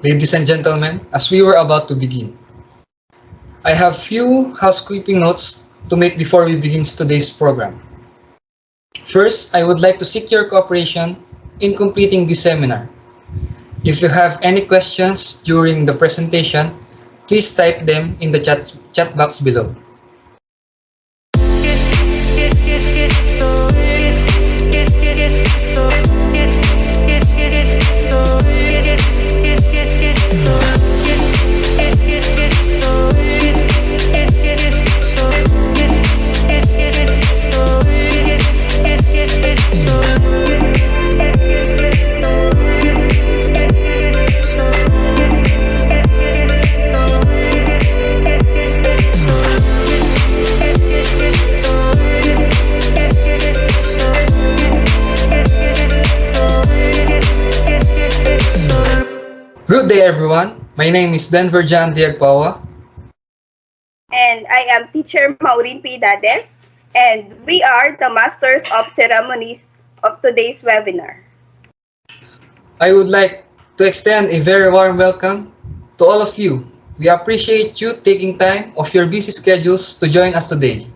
Ladies and gentlemen, as we were about to begin, I have few housekeeping notes to make before we begin today's program. First, I would like to seek your cooperation in completing this seminar. If you have any questions during the presentation, please type them in the chat box below. Good day everyone, my name is Denver Jan Diagpawa. And I am Teacher Maureen P. Dades, and we are the Masters of Ceremonies of today's webinar. I would like to extend a very warm welcome to all of you. We appreciate you taking time off your busy schedules to join us today.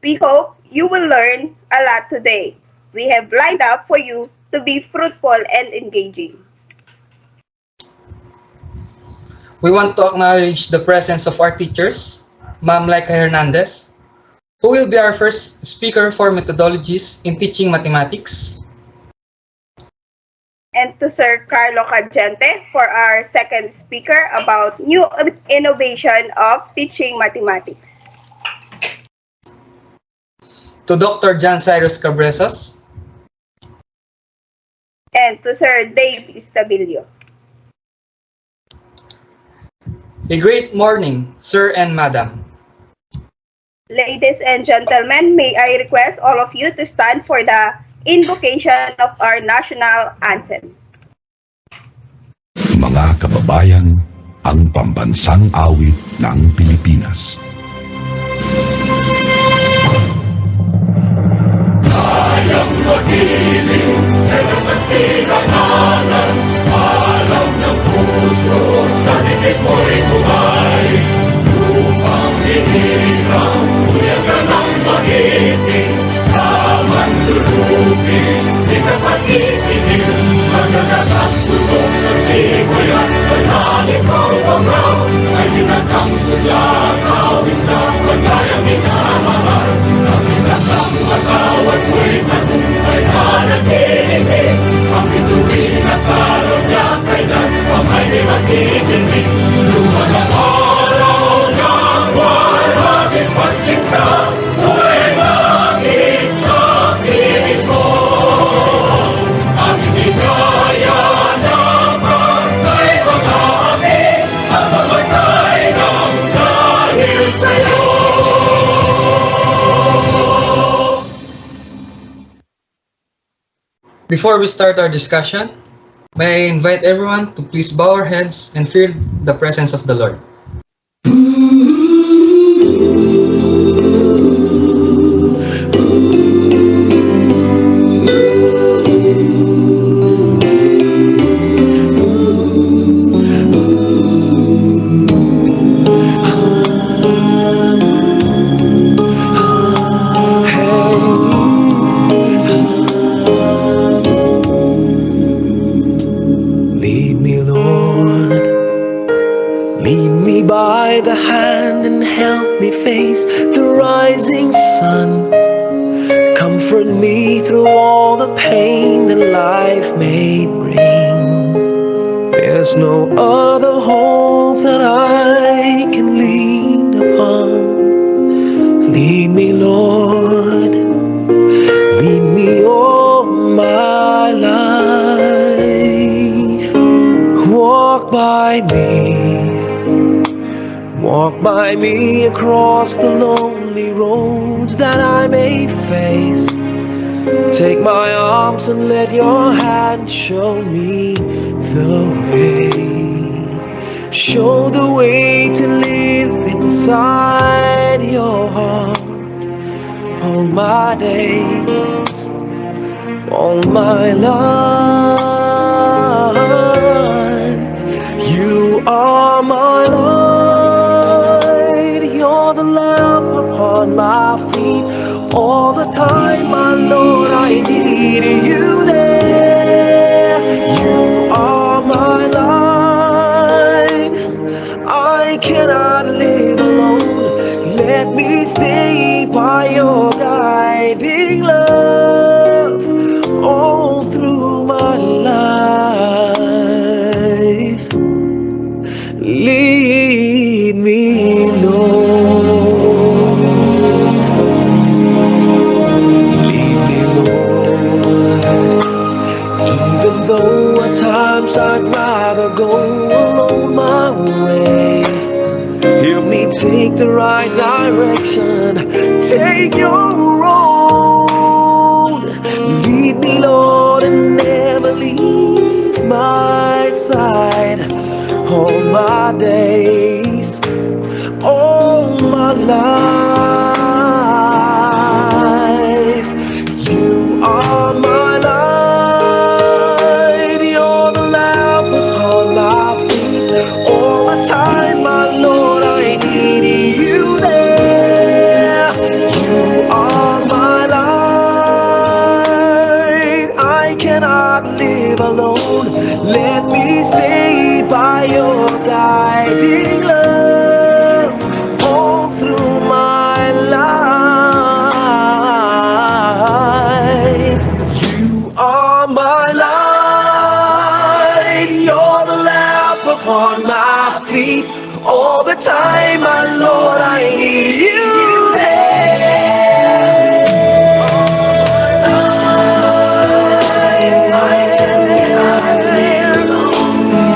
We hope you will learn a lot today. We have lined up for you to be fruitful and engaging. We want to acknowledge the presence of our teachers, Ma'am Laika Hernandez, who will be our first speaker for methodologies in teaching mathematics. And to Sir Carlo Cagente for our second speaker about new innovation of teaching mathematics. To Dr. John Cyrus Cabresos. And to Sir Dave Estabilio. A great morning, Sir and Madam. Ladies and gentlemen, may I request all of you to stand for the invocation of our national anthem. Mga kababayan, ang pambansang awit ng Pilipinas. Tayong magiging nagsasiganalan, alam ng puso sa titik mo'y buhay. Upang hinirang, kuyagan ang mahiting, sa manlulupin, di ka pasisigil, sa gagasas tulog sa simoy at sa langit ang pangaw, ay hinatang tulad, awit sa paglayang minamahal, ang isang ang matawad mo'y matumpay na nagtinig, ang bituin at araw niya kailan pa may di matitigil, lumalang araw ng walang pagsinta, buhay langit sa piling ko, ang ibigaya ng pagkay pag-aami, at mamatay ng dahil sa'yo. Before we start our discussion, may I invite everyone to please bow our heads and feel the presence of the Lord. Lead me, Lord, lead me by the hand and help me face the rising sun. Comfort me through all the pain that life may bring. There's no other hope that I can lean upon. Lead me, Lord, lead me all my life. Walk by me across the lonely roads that I may face. Take my arms and let your hand show me the way. Show the way to live inside your heart. All my days, all my life. Though at times I'd rather go alone my way. Help me take the right direction. Take your road. Lead me, Lord, and never leave my side. All my days, all my life. You are my light. You're the lamp upon my feet. All the time, my Lord, I need you there. You are my light. I cannot live alone. Let me stay by your guiding love all through my life. You are my light. You're the lamp upon my feet. All the time, my Lord, I need you there.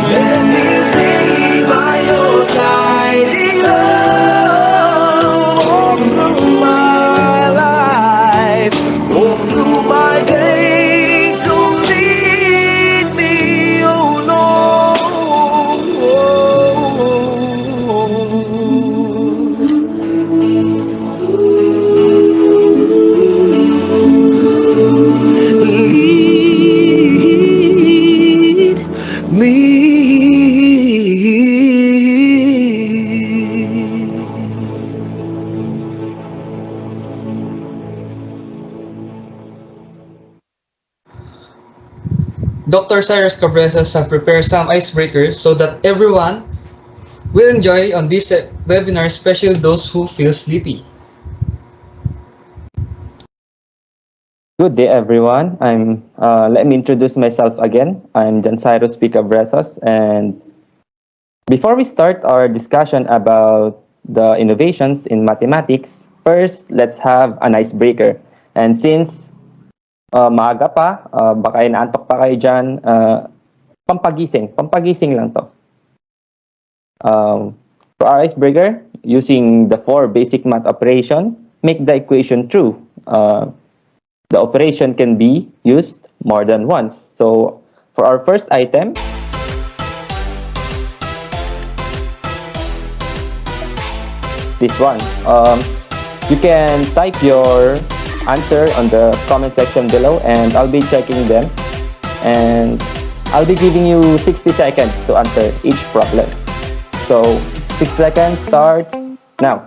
Let me stay by your guiding love all through my life, all through my days. So lead me, oh Lord. Lead me. Dr. Cyrus Cabezas have prepared some icebreakers so that everyone will enjoy on this webinar, especially those who feel sleepy. Good day, everyone. Let me introduce myself again. I'm John Cyrus P. Cabezas, and before we start our discussion about the innovations in mathematics, first let's have an icebreaker. And since maaga pa, baka inaantok pa kayo dyan, pampagising lang to. For our icebreaker, using the 4 basic math operation, make the equation true. The operation can be used more than once. So for our first item, this one. You can type your answer on the comment section below and I'll be checking them. And I'll be giving you 60 seconds to answer each problem. So 6 seconds starts now.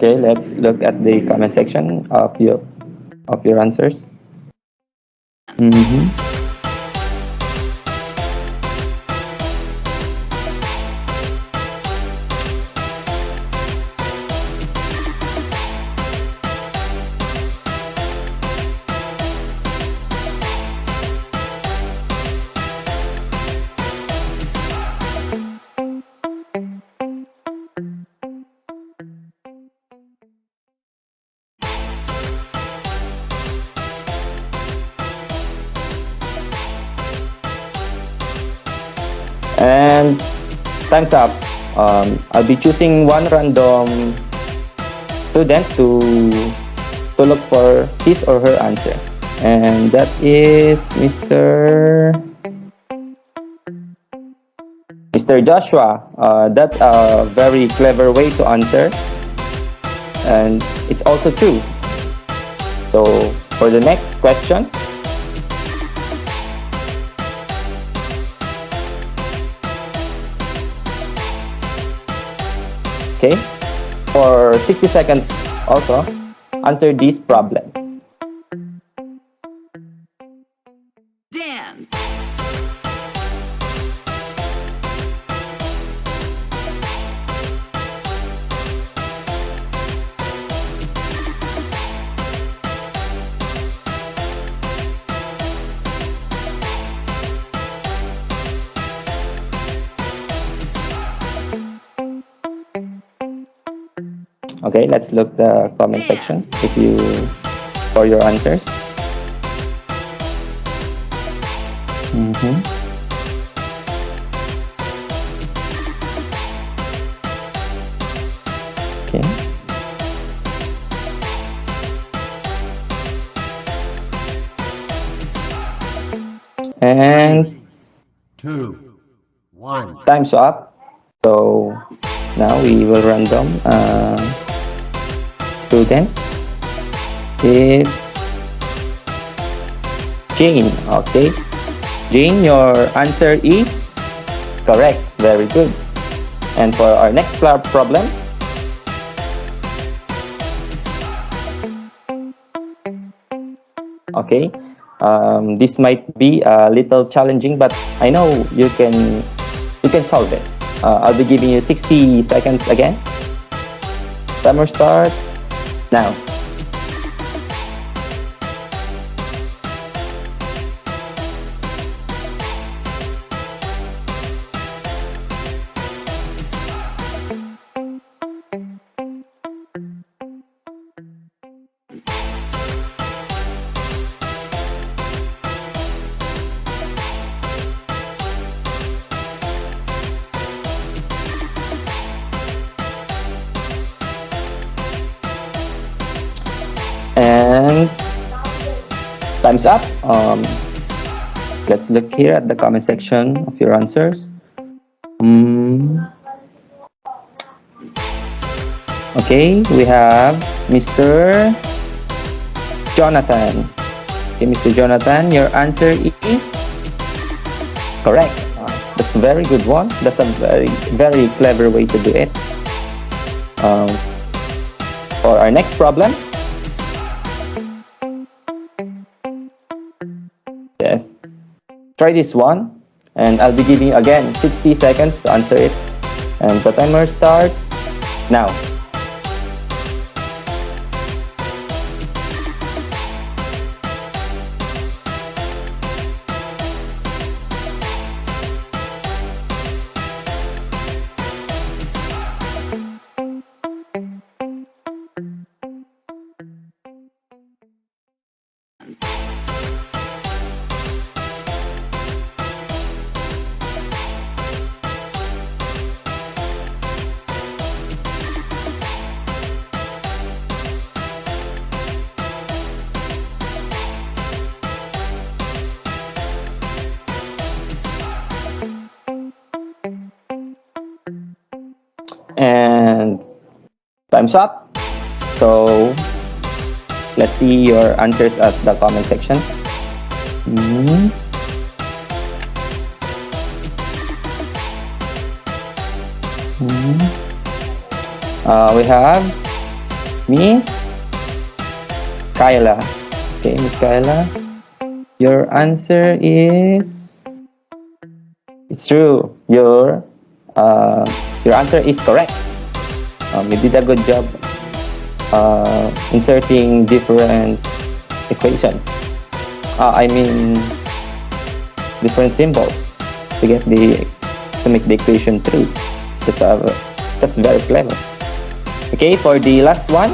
Okay, let's look at the comment section of your answers. And time's up. I'll be choosing one random student to look for his or her answer. And that is Mr. Joshua. That's a very clever way to answer. And it's also true. So for the next question, okay, for 60 seconds also, answer this problem. Dance. Okay, let's look the comment section if you for your answers. Okay. And 2, 1. time's up. So now we will random student. It's Jane. Okay, Jane, your answer is correct. Very good. And for our next problem, okay, this might be a little challenging, but I know you can solve it. I'll be giving you 60 seconds again. Timer start now. And time's up. Let's look here at the comment section of your answers. Okay, we have Mr. Jonathan. Okay, Mr. Jonathan, your answer is correct. That's a very good one. That's a very clever way to do it. For our next problem, yes, try this one, and I'll be giving you again 60 seconds to answer it, and the timer starts now. And time's up. So let's see your answers at the comment section. We have Miss Kyla. Okay, Miss Kyla, your answer is, it's true. Your answer is correct. You did a good job inserting different equations. I mean different symbols to make the equation true. That's very clever. Okay, for the last one.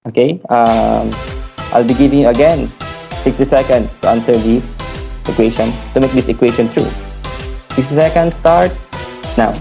Okay, I'll be giving you again 60 seconds to answer the equation, to make this equation true. 60 seconds starts now.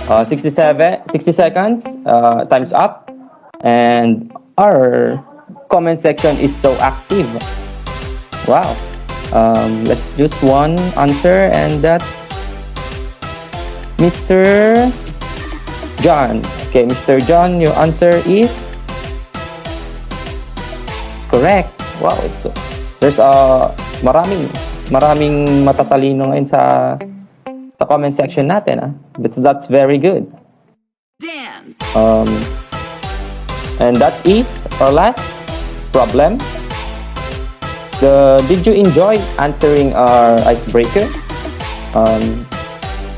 60 seconds, time's up. And our comment section is so active. Wow. Let's choose one answer, and that's Mr. John. Okay, Mr. John, your answer is correct. Wow, there's maraming matatalino ngayon sa comment section natin, ah. That's very good. Dance. And that is our last problem. Did you enjoy answering our icebreaker?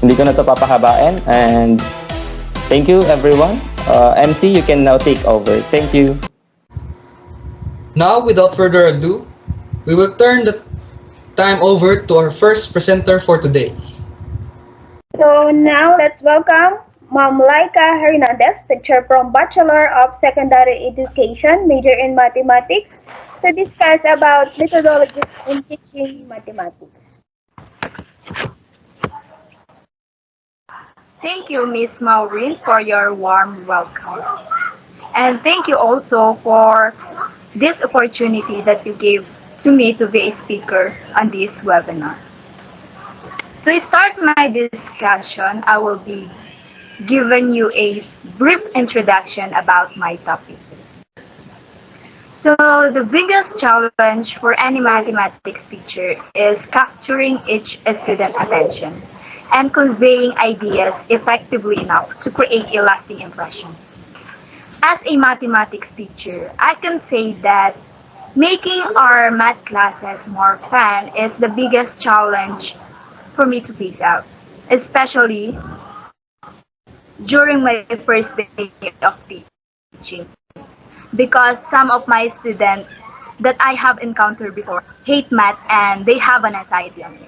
Hindi ko na ito papahabain. And thank you, everyone. MC, you can now take over. Thank you. Now, without further ado, we will turn the time over to our first presenter for today. So now let's welcome Ma'am Laika Hernandez, teacher from Bachelor of Secondary Education, major in Mathematics, to discuss about methodologies in teaching mathematics. Thank you, Ms. Maureen, for your warm welcome. And thank you also for this opportunity that you gave to me to be a speaker on this webinar. To start my discussion, I will be giving you a brief introduction about my topic. So the biggest challenge for any mathematics teacher is capturing each student's attention and conveying ideas effectively enough to create a lasting impression. As a mathematics teacher, I can say that making our math classes more fun is the biggest challenge for me to face out, especially during my first day of teaching, because some of my students that I have encountered before hate math and they have an anxiety on it.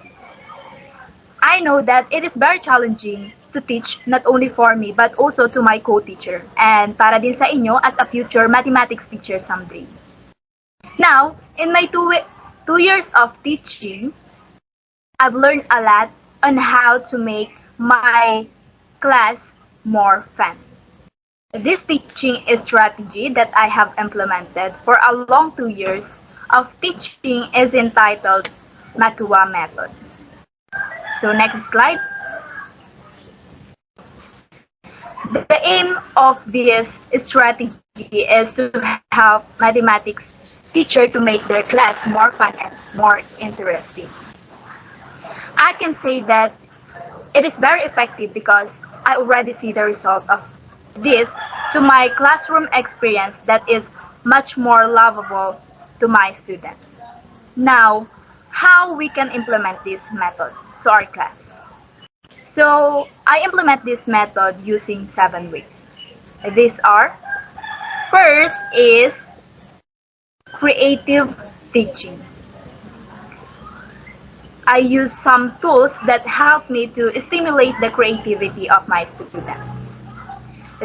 I know that it is very challenging to teach not only for me but also to my co-teacher and para din sa inyo as a future mathematics teacher someday. Now, in my two years of teaching, I've learned a lot on how to make my class more fun. This teaching strategy that I have implemented for a long 2 years of teaching is entitled Makuwa Method. So next slide. The aim of this strategy is to help mathematics teacher to make their class more fun and more interesting. I can say that it is very effective because I already see the result of this to my classroom experience that is much more lovable to my students. Now, how we can implement this method to our class? So, I implement this method using 7 ways. These are, first is creative teaching. I use some tools that help me to stimulate the creativity of my students.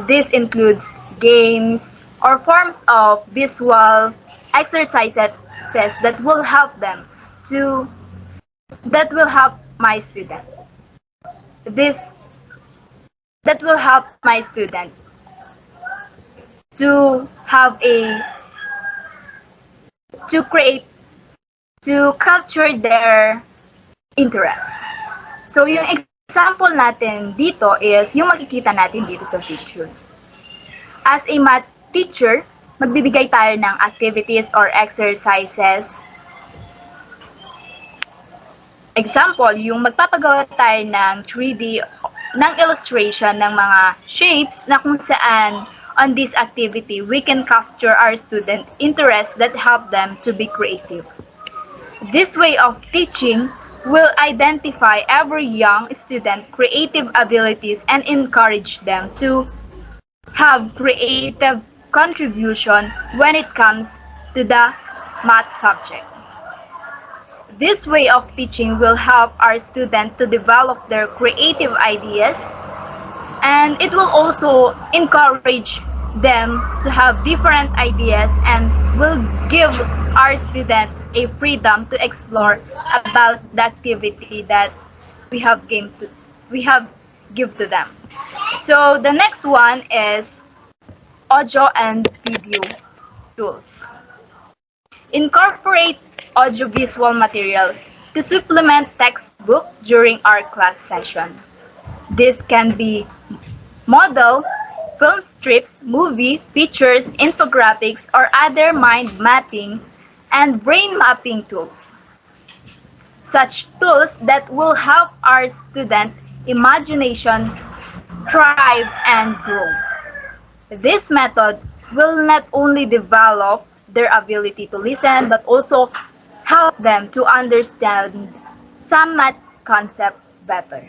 This includes games or forms of visual exercises that will help my student. That will help my student to capture their interest. So yung example natin dito is yung makikita natin dito sa picture. As a math teacher, magbibigay tayo ng activities or exercises. Example, yung magpapagawa tayo ng 3D, ng illustration ng mga shapes na kung saan on this activity, we can capture our student interest that help them to be creative. This way of teaching will identify every young student creative abilities and encourage them to have creative contribution when it comes to the math subject. This way of teaching will help our students to develop their creative ideas, and it will also encourage them to have different ideas and will give our students a freedom to explore about the activity that we have give to them. So the next one is audio and video tools. Incorporate audiovisual materials to supplement textbook during our class session. This can be model, film strips, movie, pictures, infographics, or other mind mapping and brain mapping tools. Such tools that will help our student imagination thrive and grow. This method will not only develop their ability to listen but also help them to understand some math concept better.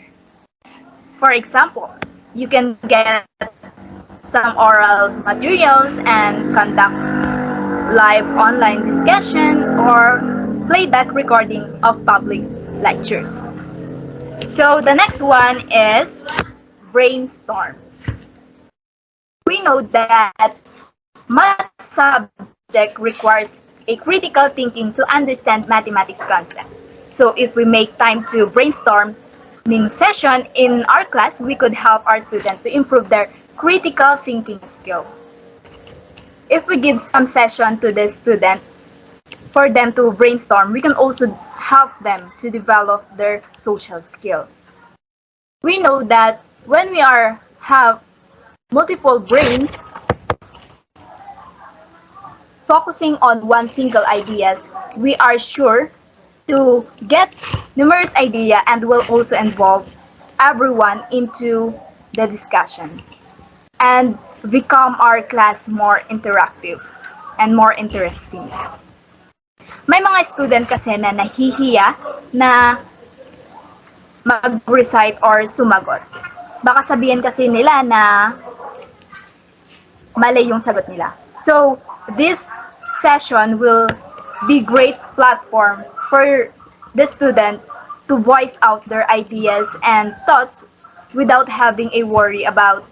For example, you can get some oral materials and conduct live online discussion or playback recording of public lectures. So the next one is brainstorm. We know that math subject requires a critical thinking to understand mathematics concept. So if we make time to brainstorming session in our class, we could help our students to improve their critical thinking skill. If we give some session to the student for them to brainstorm, we can also help them to develop their social skill. We know that when we have multiple brains, focusing on one single ideas, we are sure to get numerous idea and will also involve everyone into the discussion and become our class more interactive and more interesting. May mga student kasi na nahihiya na mag-recite or sumagot. Baka sabihin kasi nila na mali yung sagot nila. So, this session will be great platform for the student to voice out their ideas and thoughts without having a worry about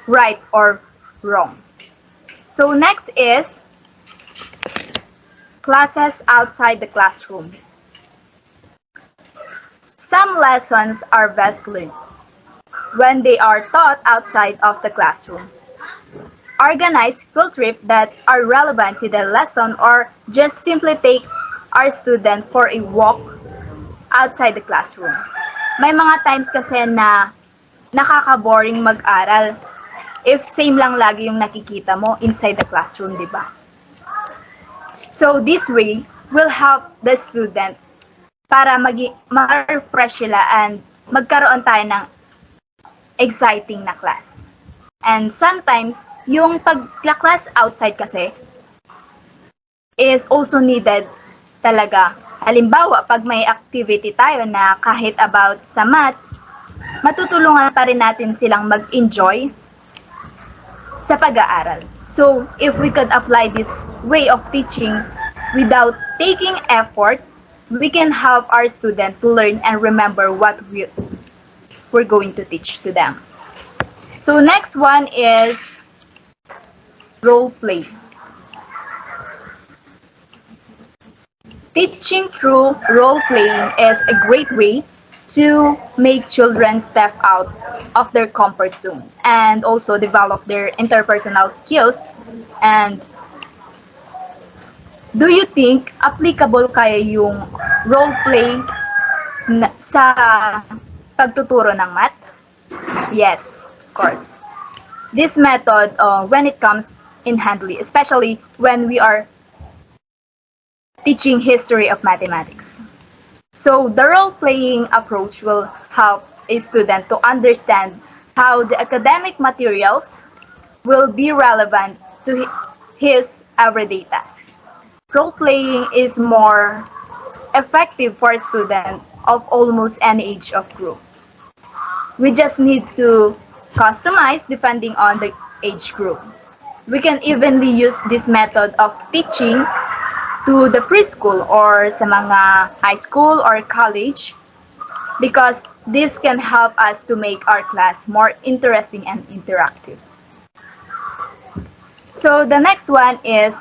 right or wrong. So next is classes outside the classroom. Some lessons are best learned when they are taught outside of the classroom. Organize field trips that are relevant to the lesson or just simply take our student for a walk outside the classroom. May mga times kasi na nakaka-boring mag-aral if same lang lagi yung nakikita mo inside the classroom, di ba? So this way will help the student para ma-refresh sila and magkaroon tayo ng exciting na class. And sometimes, yung pag-class outside kasi is also needed talaga. Halimbawa, pag may activity tayo na kahit about sa math, matutulungan pa rin natin silang mag-enjoy sa pag-aaral. So, if we could apply this way of teaching without taking effort, we can help our student to learn and remember what we're going to teach to them. So, next one is role play. Teaching through role playing is a great way to make children step out of their comfort zone and also develop their interpersonal skills. And do you think applicable kaya yung role play sa pagtuturo ng math? Yes, of course. This method, when it comes in handy, especially when we are teaching history of mathematics. So the role-playing approach will help a student to understand how the academic materials will be relevant to his everyday tasks. Role-playing is more effective for a student of almost any age of group. We just need to customize depending on the age group. We can evenly use this method of teaching to the preschool or sa mga high school or college because this can help us to make our class more interesting and interactive. So the next one is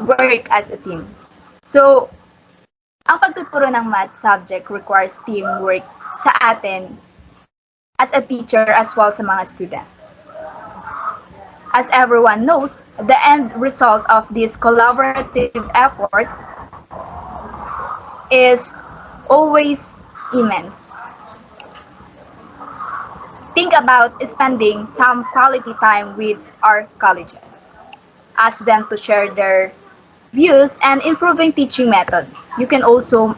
work as a team. So Ang pagtuturo ng math subject requires teamwork sa atin as a teacher as well sa mga student. As everyone knows, the end result of this collaborative effort is always immense. Think about spending some quality time with our colleges. Ask them to share their views and improving teaching method. You can also,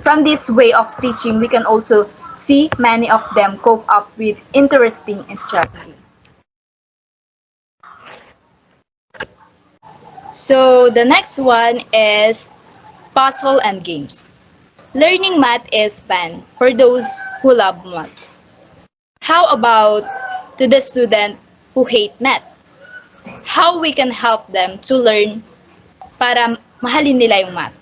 from this way of teaching, we can also see many of them cope up with interesting strategy. So the next one is puzzle and games. Learning math is fun for those who love math. How about to the student who hate math? How we can help them to learn para mahalin nila yung math?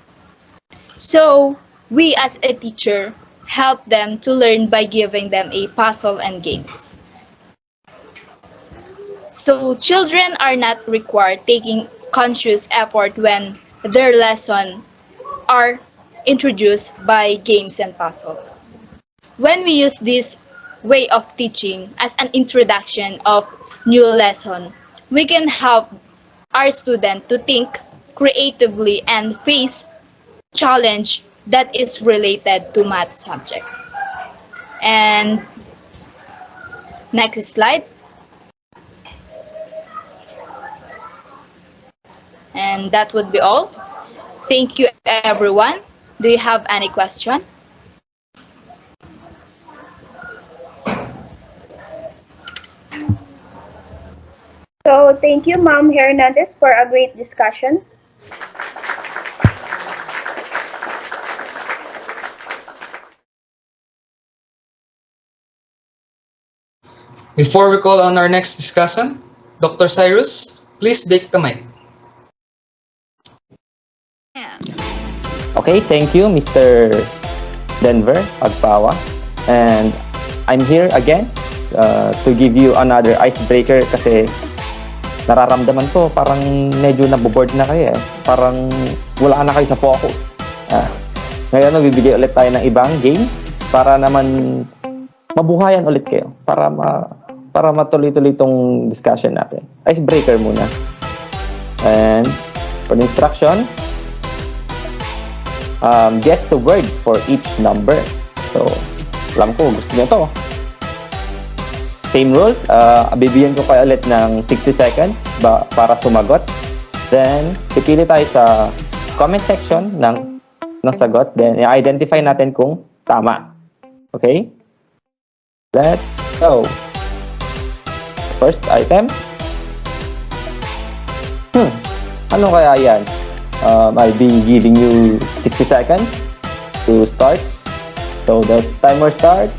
So, we as a teacher help them to learn by giving them a puzzle and games. So, children are not required taking conscious effort when their lesson are introduced by games and puzzle. When we use this way of teaching as an introduction of new lesson, we can help our student to think creatively and face challenge that is related to math subject. And next slide. And that would be all. Thank you, everyone. Do you have any question? So thank you, Ma'am Hernandez, for a great discussion. Before we call on our next discussant, Dr. Cyrus, please take the mic. Okay, thank you, Mr. Denver Agpawa. And I'm here again to give you another icebreaker kasi nararamdaman ko parang medyo naboboard na kayo eh. Parang wala na kayo sa focus. Ngayon, bibigay ulit tayo ng ibang game para naman mabuhayan ulit kayo. Para matuloy-tuloy itong discussion natin. Icebreaker muna. And for the instruction, guess the word for each number. So, alam ko, gusto niyo to. Same rules, bibigyan ko kayo ulit ng 60 seconds para sumagot. Then, pipili tayo sa comment section ng sagot. Then, i-identify natin kung tama. Okay? Let's go. First item. Ano kaya yan? I'll be giving you 60 seconds to start. So the timer starts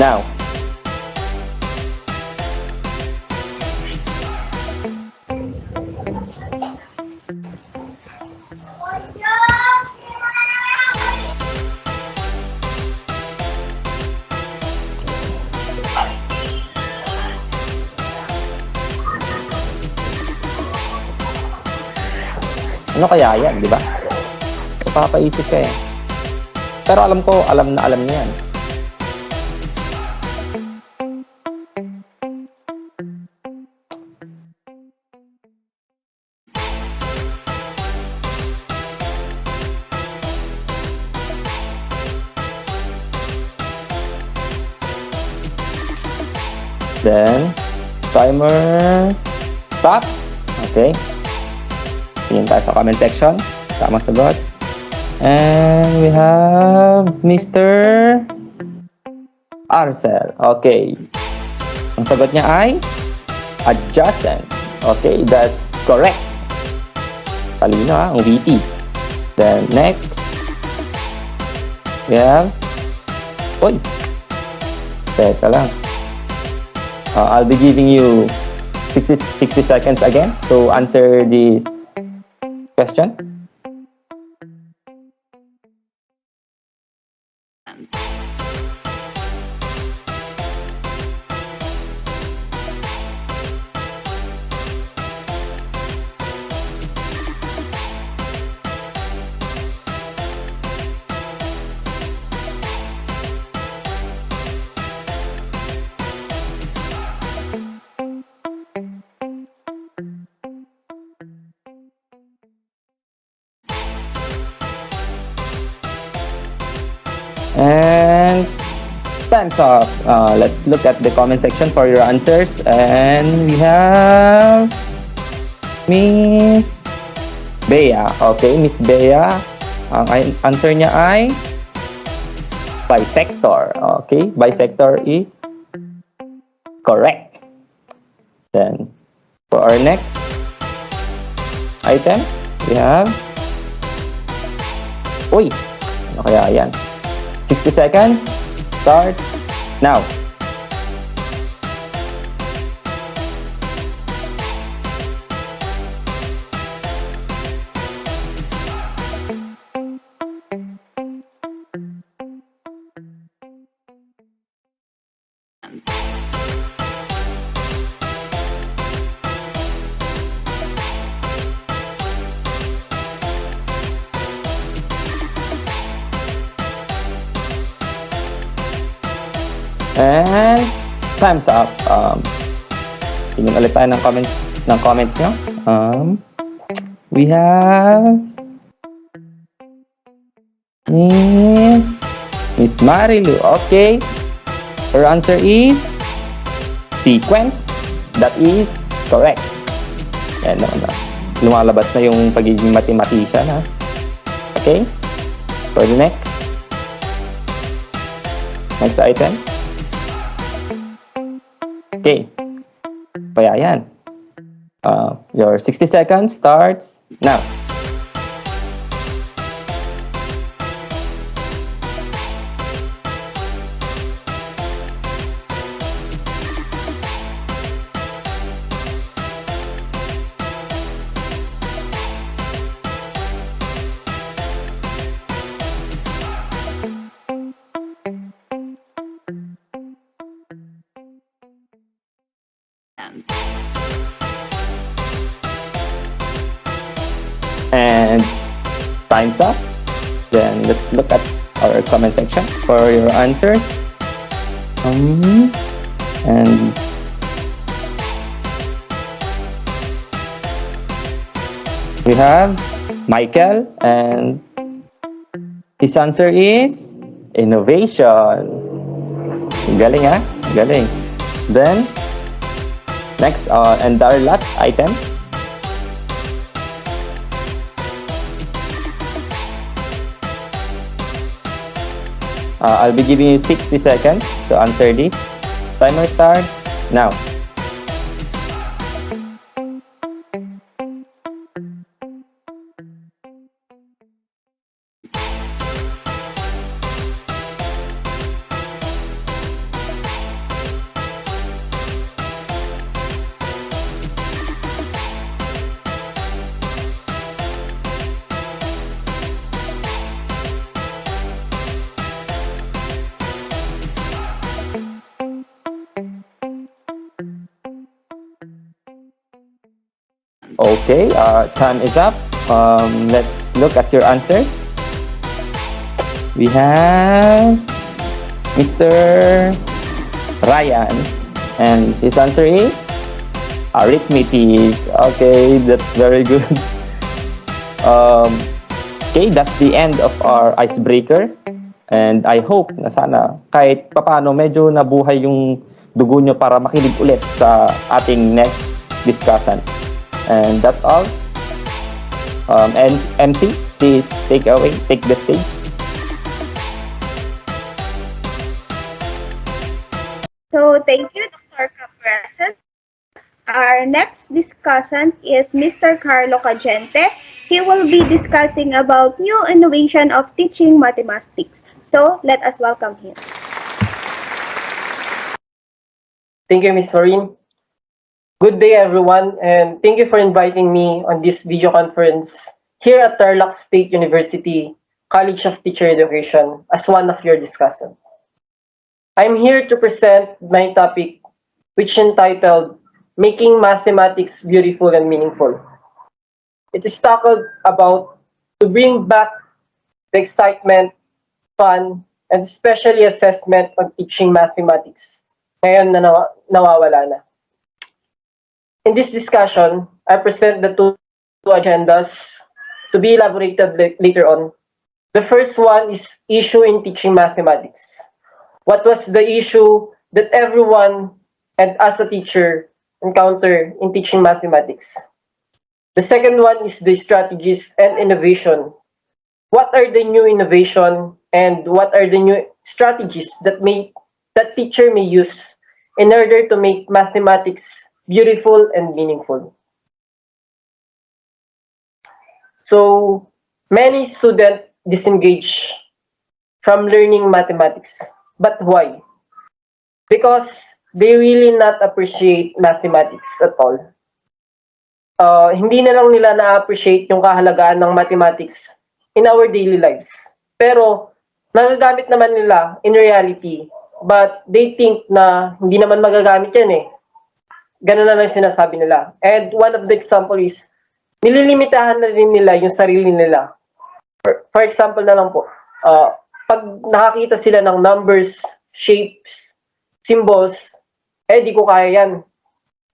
now. Ano kaya yan, di ba? Papaisip ka eh. Pero alam niya yan. Then, timer stops. Okay. Tingin tayo sa comment section. Tamang sagot. And we have Mr. Arcel. Okay. Ang sagot niya ay adjacent. Okay, that's correct. Talino ha, ang witty. Then next, we have Uy! Teka lang. I'll be giving you 60 seconds again to answer this question. And time's up. Let's look at the comment section for your answers. And we have Miss Bea. Okay, Miss Bea. Ang answer niya ay bisector. Okay, bisector is correct. Then, for our next item, we have... Uy! Ano kaya yan? 60 seconds. Start now. And time's up. Tingnan ulit tayo ng comments nyo. We have Miss Marilu. Okay. Her answer is sequence. That is correct. Yan, no. Lumalabas na yung pagiging mathematician, ha? Okay. For the next item. Okay. Kaya yan. Your 60 seconds starts now. And time's up. Then let's look at our comment section for your answers. And we have Michael, and his answer is innovation. Galing, ha? Galing. Then next, and our last item. I'll be giving you 60 seconds to answer this. Timer starts now. Okay, time is up. Let's look at your answers. We have Mr. Ryan, and his answer is arithmetic. Okay, that's very good. Okay, that's the end of our icebreaker. And I hope na sana kahit papano medyo nabuhay yung dugo nyo para makinig ulit sa ating next discussion. And that's all. And MC, please take the stage. So thank you, Dr. Cabreses. Our next discussant is Mr. Carlo Cagente. He will be discussing about new innovation of teaching mathematics. So let us welcome him. Thank you, Ms. Florin. Good day, everyone, and thank you for inviting me on this video conference here at Tarlac State University College of Teacher Education as one of your discussants. I'm here to present my topic, which is entitled Making Mathematics Beautiful and Meaningful. It is tackled about to bring back the excitement, fun, and especially assessment on teaching mathematics. Ngayon na nawawala na. In this discussion, I present the two agendas to be elaborated later on. The first one is issue in teaching mathematics. What was the issue that everyone and as a teacher encounter in teaching mathematics? The second one is the strategies and innovation. What are the new innovation and what are the new strategies that teacher may use in order to make mathematics beautiful and meaningful? So many students disengage from learning mathematics. But why? Because they really not appreciate mathematics at all. Hindi na lang nila na-appreciate yung kahalagaan ng mathematics in our daily lives. Pero nagagamit naman nila in reality, but they think na hindi naman magagamit yan eh. Ganun na lang sinasabi nila. And one of the example is, nililimitahan na rin nila yung sarili nila. For example na lang po, pag nakakita sila ng numbers, shapes, symbols, di ko kaya yan.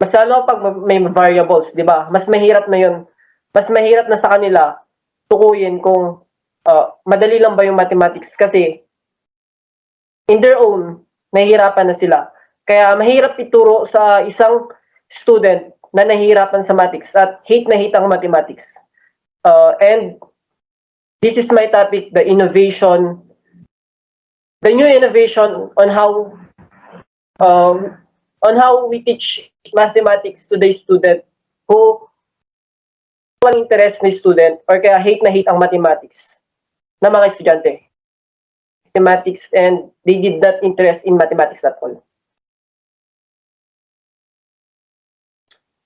Mas lalo pag may variables, di ba? Mas mahirap na yun. Mas mahirap na sa kanila tukuyin kung madali lang ba yung mathematics kasi in their own, nahihirapan na sila. Kaya mahirap ituro sa isang student na nahihirapan sa mathematics at hate na hate ang mathematics. And this is my topic, the innovation, the new innovation on how we teach mathematics to the student who walang interest na student or kaya hate na hate ang mathematics na mga estudyante. Mathematics and they did not interest in mathematics at all.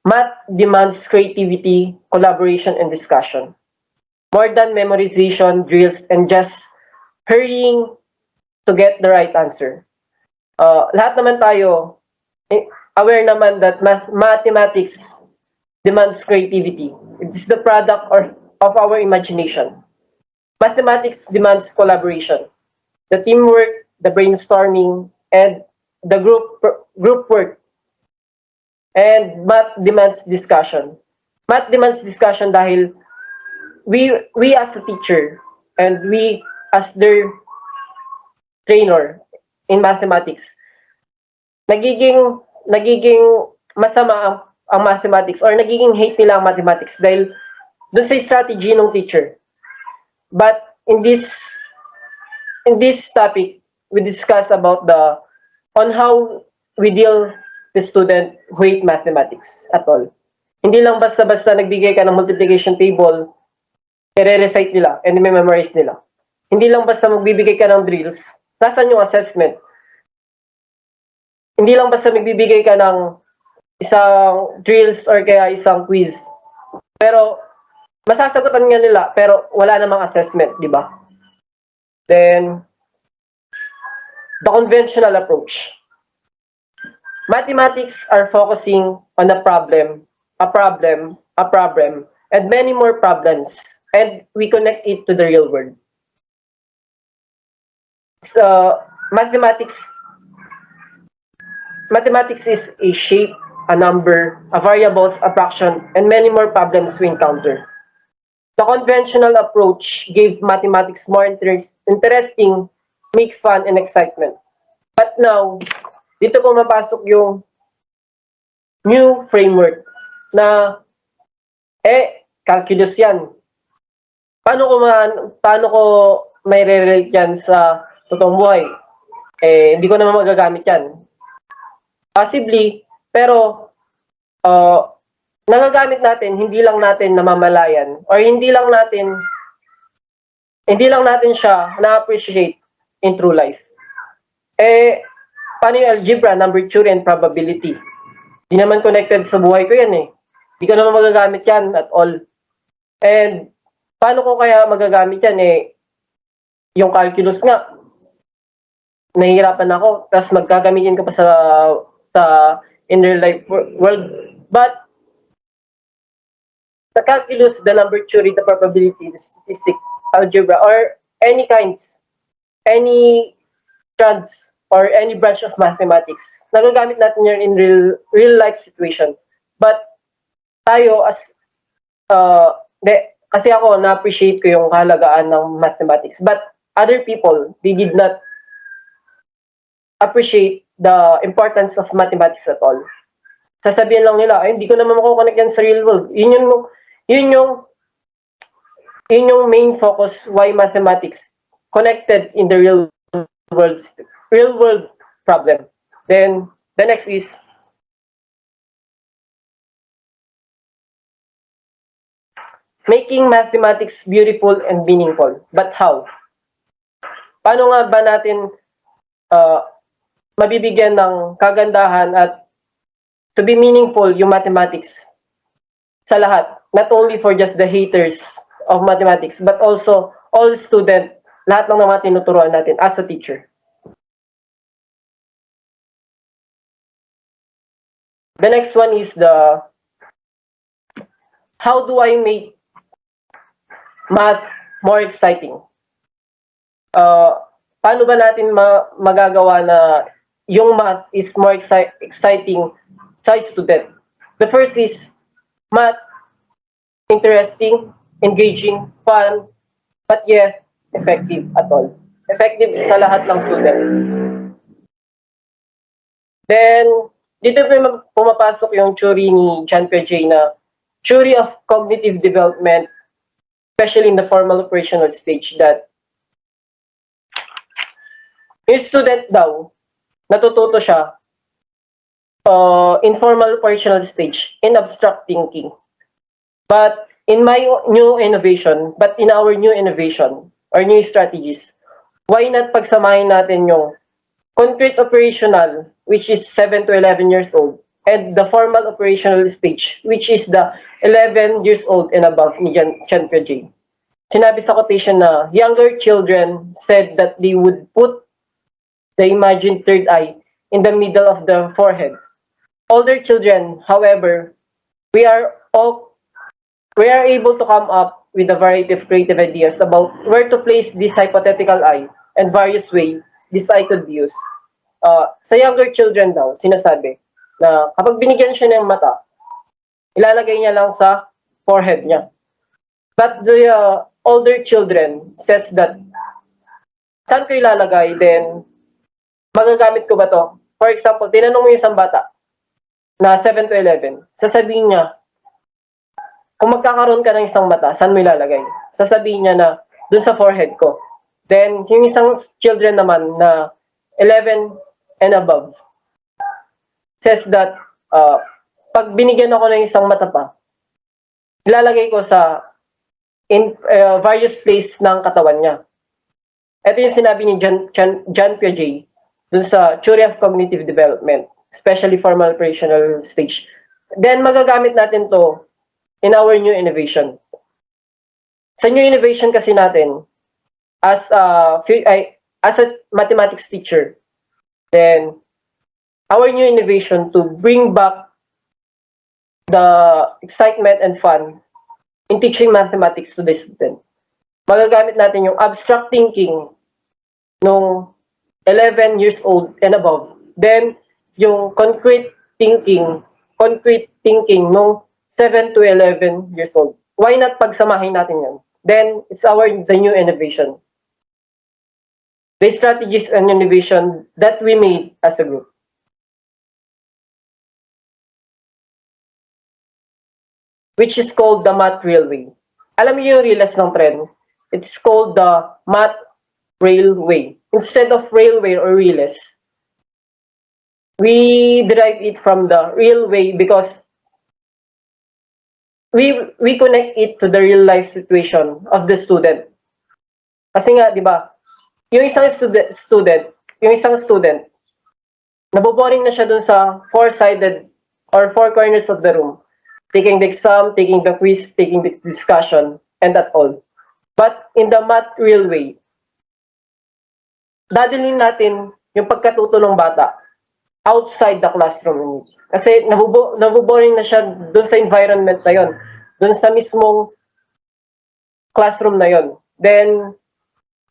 Math demands creativity, collaboration, and discussion. More than memorization, drills, and just hurrying to get the right answer. Lahat naman tayo aware naman that mathematics demands creativity. It is the product of our imagination. Mathematics demands collaboration. The teamwork, the brainstorming, and the group work. And math demands discussion. Math demands discussion dahil we as a teacher and we as their trainer in mathematics, nagiging masama ang mathematics or nagiging hate nila ang mathematics dahil dun sa strategy ng teacher. But in this topic, we discuss about on how we deal the student who hate mathematics at all. Hindi lang basta-basta nagbigay ka ng multiplication table, i-recite nila and memorize nila. Hindi lang basta magbibigay ka ng drills, nasaan yung assessment? Hindi lang basta nagbibigay ka ng isang drills or kaya isang quiz. Pero masasagutan nga nila pero wala namang assessment, di ba? Then the conventional approach. Mathematics are focusing on a problem, and many more problems, and we connect it to the real world. So, mathematics is a shape, a number, a variables, a fraction, and many more problems we encounter. The conventional approach gave mathematics more interesting, make fun, and excitement. But now, dito po mapasok yung new framework na calculus yan. Paano ko may relate yan sa totoong buhay? Hindi ko naman magagamit yan. Possibly, pero nagagamit natin, hindi lang natin namamalayan or hindi lang natin siya na-appreciate in true life. Paano yung algebra, number theory, and probability? Hindi naman connected sa buhay ko yan eh. Hindi ko naman magagamit yan at all. And paano ko kaya magagamit yan yung calculus nga, nahihirapan ako, tapos magkagamitin ka pa sa in real life world. But the calculus, the number theory, the probability, the statistic, algebra, or any strands or any branch of mathematics, nagagamit natin yan in real life situation. But tayo as kasi ako, na-appreciate ko yung kahalagaan ng mathematics. But other people, they did not appreciate the importance of mathematics at all. Sasabihin lang nila, ay, hindi ko naman makukonect yan sa real world. Yun yung main focus why mathematics connected in the real world problem. Then the next is making mathematics beautiful and meaningful. But how? Paano nga ba natin mabibigyan ng kagandahan at to be meaningful yung mathematics sa lahat? Not only for just the haters of mathematics, but also all student, lahat ng mga tinuturuan natin as a teacher. The next one is the how do I make math more exciting? Paano ba natin magagawa na yung math is more exciting sa student? The first is math interesting, engaging, fun, but yet effective at all. Effective sa lahat ng student. Then, dito pumapasok yung theory ni John Piaget na theory of cognitive development, especially in the formal operational stage, that yung student daw, natututo siya in formal operational stage, in abstract thinking. But in our new innovation or new strategies, why not pagsamahin natin yung concrete operational, which is 7 to 11 years old, and the formal operational stage, which is the 11 years old and above ni John Piaget. Sinabi sa quotation na younger children said that they would put the imagined third eye in the middle of the forehead. Older children, however, we are able to come up with a variety of creative ideas about where to place this hypothetical eye and various ways this eye could be used. Sa younger children daw, sinasabi na kapag binigyan siya ng mata, ilalagay niya lang sa forehead niya. But the older children says that, saan ko ilalagay? Then, magagamit ko ba to? For example, tinanong mo yung isang bata na 7 to 11, sasabihin niya, kung magkakaroon ka ng isang mata, saan mo ilalagay? Sasabihin niya na, dun sa forehead ko. Then, yung isang children naman na 11 and above, says that, pag binigyan ako ng isang mata pa, ilalagay ko sa various place ng katawan niya. Ito yung sinabi ni John Piaget dun sa Theory of Cognitive Development, especially formal operational stage. Then, magagamit natin to in our new innovation. Sa new innovation kasi natin, as a mathematics teacher, then our new innovation to bring back the excitement and fun in teaching mathematics to the student. Magagamit natin yung abstract thinking nung 11 years old and above. Then, yung concrete thinking nung 7 to 11 years old. Why not pagsamahin natin yan? Then, it's the new innovation. The strategies and innovation that we made as a group. Which is called the Math Railway. Alam niyo yung realize ng trend? It's called the Math Railway. Instead of railway or relays, we derive it from the railway because we connect it to the real life situation of the student. Kasi nga, di ba, yung isang student, naboboring na siya dun sa four-sided or four corners of the room. Taking the exam, taking the quiz, taking the discussion, and that all. But in the Math Railway, dadalhin natin yung pagkatuto ng bata outside the classroom. Kasi naboboring na siya dun sa environment na yon, dun sa mismong classroom na yon. Then,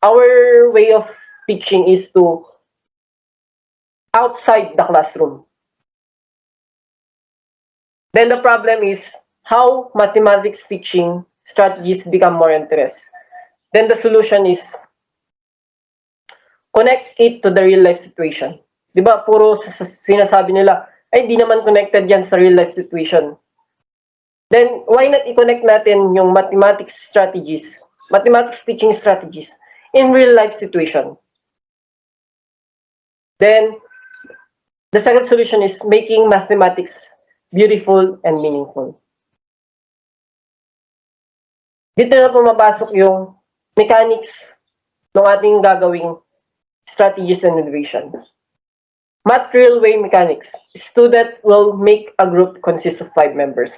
our way of teaching is to outside the classroom. Then the problem is how mathematics teaching strategies become more interest. Then the solution is connect it to the real life situation. Di ba, puro sinasabi nila, ay di naman connected yan sa real life situation. Then, why not i-connect natin yung mathematics strategies, mathematics teaching strategies in real life situation? Then, the second solution is making mathematics beautiful and meaningful. Dito na pumapasok yung mechanics ng ating gagawing strategies and innovation. Math real way mechanics. Student will make a group consist of 5 members.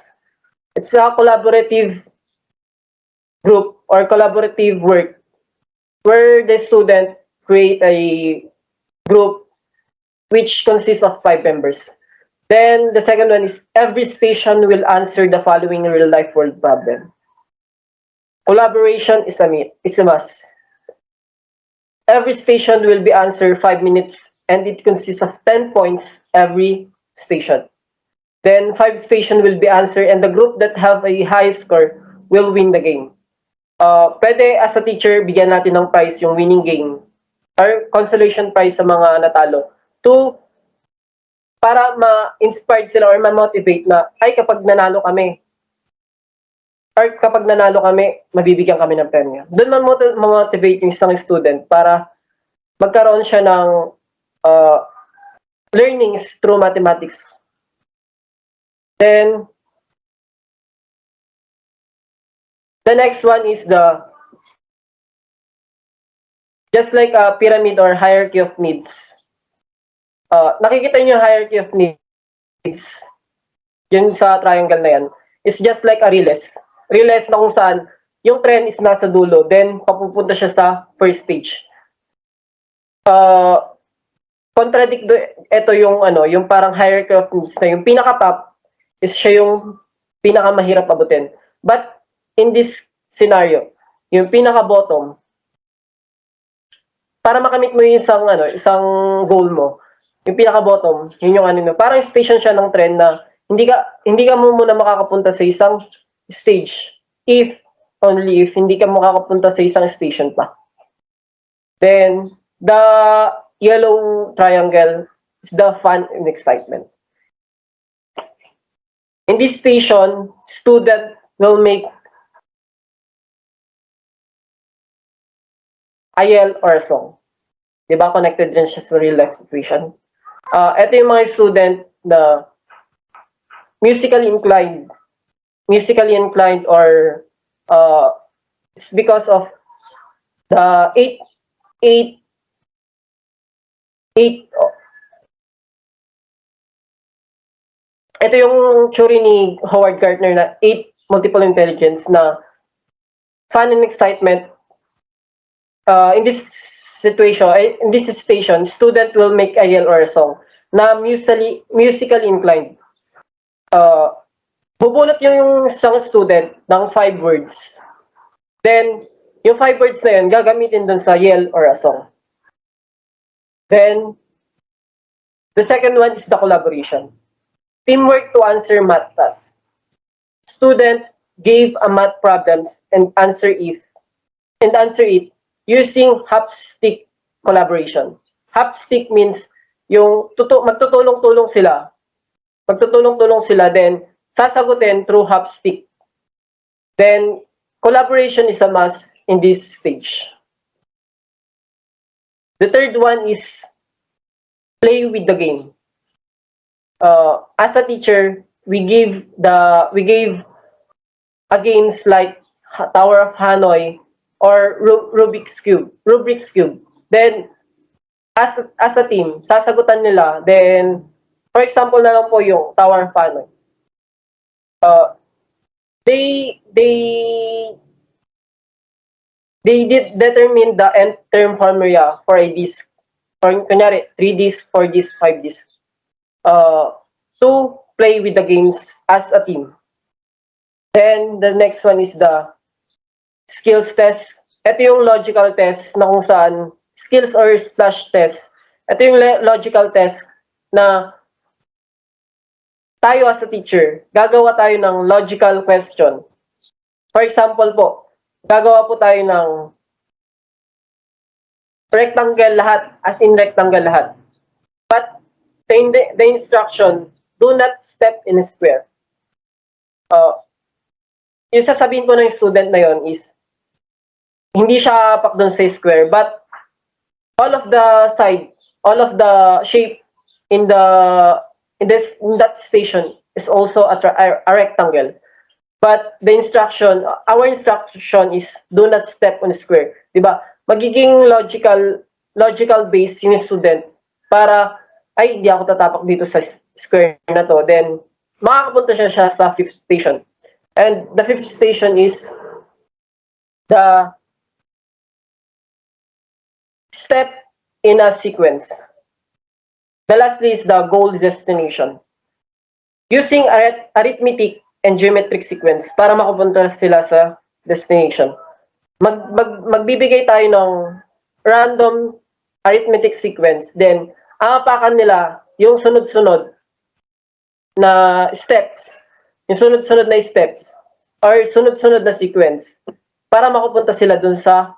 It's a collaborative group or collaborative work where the student create a group which consists of 5 members. Then the second one is every station will answer the following real life world problem. Collaboration is a must. Every station will be answered 5 minutes and it consists of 10 points every station. Then 5 station will be answered and the group that have a high score will win the game. Pwede as a teacher, bigyan natin ng prize yung winning game or consolation prize sa mga natalo to para ma-inspire sila or ma-motivate na ay kapag nanalo kami or kapag nanalo kami, mabibigyan kami ng premyo. Doon ma-motivate yung isang student para magkaroon siya ng learnings through mathematics. Then, the next one is just like a pyramid or hierarchy of needs. Nakikita niyo yung hierarchy of needs. Yun sa triangle na yan. It's just like a relay. Relay na kung saan yung trend is nasa dulo, then papupunta siya sa first stage. Ito yung parang hierarchy of needs na yung pinaka-top is siya yung pinaka-mahirap abutin. But in this scenario, yung pinaka-bottom, para makamit mo yung isang goal mo, yung pinaka-bottom, yun yung parang station siya ng trend na hindi ka mo muna makakapunta sa isang stage only if hindi ka makakapunta sa isang station pa. Then, the yellow triangle is the fun and excitement. In this station, student will make a yell or a song. Diba? Connected rin siya sa real life situation. Ito yung mga student na musically inclined or it's because of the eight ito yung theory ni Howard Gardner na 8 multiple intelligence na fun and excitement. In this station, student will make a yell or a song na musically inclined. Bubunot yung isang student ng 5 words. Then, yung 5 words na yun, gagamitin dun sa yell or a song. Then, the second one is the collaboration. Teamwork to answer math tasks. Student gave a math problems and answer it using hapstick collaboration. Hapstick means yung magtutulong-tulong sila. Then sasagutin through hapstick. Then collaboration is a must in this stage. The third one is play with the game. As a teacher, we gave a games like Tower of Hanoi or Rubik's Cube. Then as a team, sasagutan nila. Then for example na lang po yung Tower of Hanoi. They did determine the nth term formula for a disk. Or kunyari, 3 disks, 4 disks, 5 disks. To play with the games as a team. Then the next one is the skills test. Ito yung logical test na kung saan skills or slash test. Ito yung logical test na tayo as a teacher, gagawa tayo ng logical question For example po, gagawa po tayo ng rectangle lahat, as in rectangle lahat. But the instruction, do not step in a square. Yung sasabihin po ng student na yon is, hindi siya apak doon sa square, but all of the side, all of the shape in that station is also a rectangle. But the instruction, our instruction is do not step on a square. Diba? Magiging logical base yung student para, ay, hindi ako tatapak dito sa square na to. Then, makakapunta siya sa fifth station. And the fifth station is the step in a sequence. The lastly is the goal destination. Using arithmetic and geometric sequence para makapunta sila sa destination. Magbibigay tayo ng random arithmetic sequence, then aapakan nila yung sunod-sunod na steps, yung sunod-sunod na steps, or sunod-sunod na sequence, para makapunta sila dun sa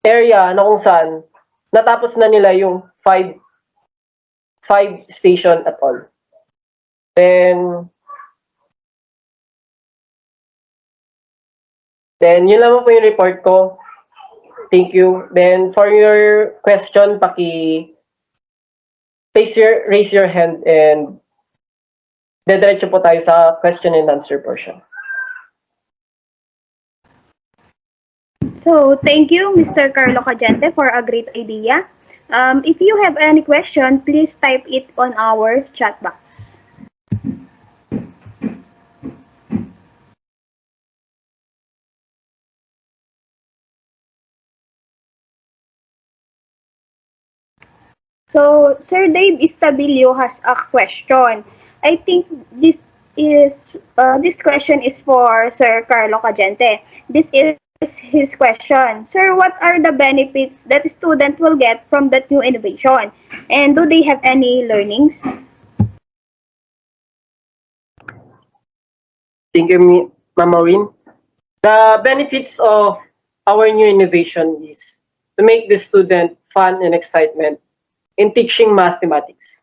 area na kung saan natapos na nila yung 5 station at all. Then yun lang po yung report ko. Thank you. Then for your question, raise your hand and dediretso po tayo sa question and answer portion. So, thank you, Mr. Carlo Cajente, for a great idea. If you have any question, please type it on our chat box. So, Sir Dave Istabilio has a question. I think this question is for Sir Carlo Cajente. This is his question. Sir, what are the benefits that a student will get from that new innovation? And do they have any learnings? Thank you, Ma'am Maureen. The benefits of our new innovation is to make the student fun and excitement in teaching mathematics.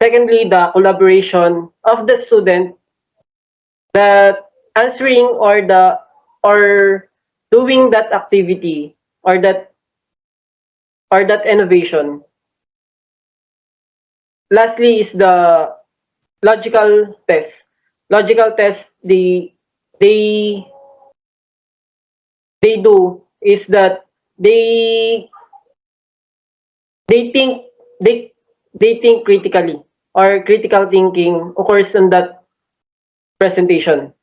Secondly, the collaboration of the student, that answering or doing that activity or that innovation. Lastly is the logical test. Logical test they do is that they think critically, or critical thinking occurs in that presentation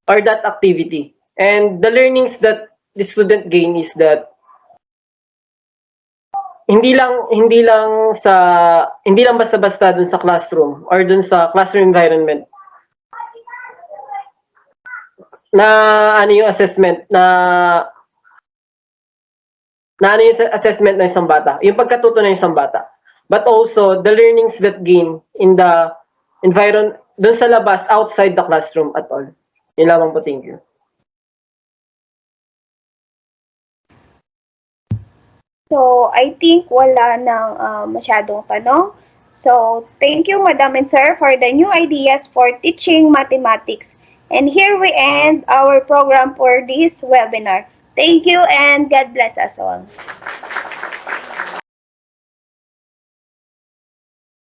or that activity. And the learnings that the student gain is that hindi lang basta-basta dun sa classroom or dun sa classroom environment na ano yung assessment na ano yung assessment ng isang bata, yung pagkatuto ng isang bata, but also the learnings that gain in the environment dun sa labas, outside the classroom at all. Yun lamang po, thank you. So, I think wala nang masyadong tanong. So, thank you, Madam and Sir, for the new ideas for teaching mathematics. And here we end our program for this webinar. Thank you and God bless us all.